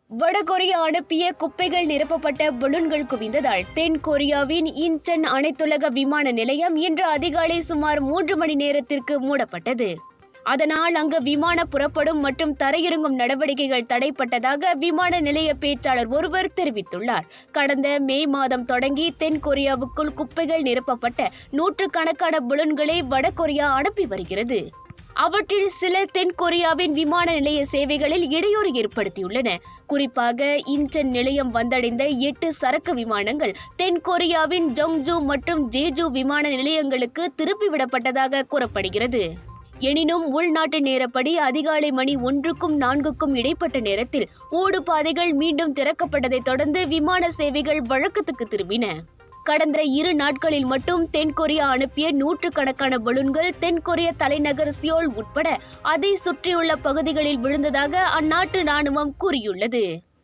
வடகொரியா அனுப்பிய குப்பைகள் நிரப்பப்பட்ட பலூன்கள் குவிந்ததால் தென் கொரியாவின் இன்சென் அனைத்துலக விமான நிலையம் இன்று அதிகாலை சுமார் 3 மணி நேரத்திற்கு மூடப்பட்டது. அதனால் அங்கு விமான புறப்படும் மற்றும் தரையிறங்கும் நடவடிக்கைகள் தடைப்பட்டதாக விமான நிலைய பேச்சாளர் ஒருவர் தெரிவித்துள்ளார். கடந்த மே மாதம் தொடங்கி தென் கொரியாவுக்குள் குப்பைகள் நிரப்பப்பட்ட நூற்றுக்கணக்கான பலூன்களை வடகொரியா அனுப்பி வருகிறது. அவற்றில் சில தென் கொரியாவின் விமான நிலைய சேவைகளில் இடையூறு ஏற்படுத்தியுள்ளன. குறிப்பாக இன்சென் நிலையம் வந்தடைந்த 8 சரக்கு விமானங்கள் தென் கொரியாவின் ஜொங்ஜூ மற்றும் ஜேஜூ விமான நிலையங்களுக்கு திருப்பிவிடப்பட்டதாக கூறப்படுகிறது. எனினும் உள்நாட்டு நேரப்படி அதிகாலை மணி 1க்கும் 4க்கும் இடைப்பட்ட நேரத்தில் ஓடுபாதைகள் மீண்டும் திறக்கப்பட்டதை தொடர்ந்து விமான சேவைகள் வழக்கத்துக்கு திரும்பின. கடந்த 2 நாட்களில் மட்டும் தென் கொரியா அனுப்பிய நூற்றுக்கணக்கான பலூன்கள் தென் கொரிய தலைநகர் சியோல் உட்பட அதை சுற்றியுள்ள பகுதிகளில் விழுந்ததாக அந்நாட்டு ராணுவம் கூறியுள்ளது.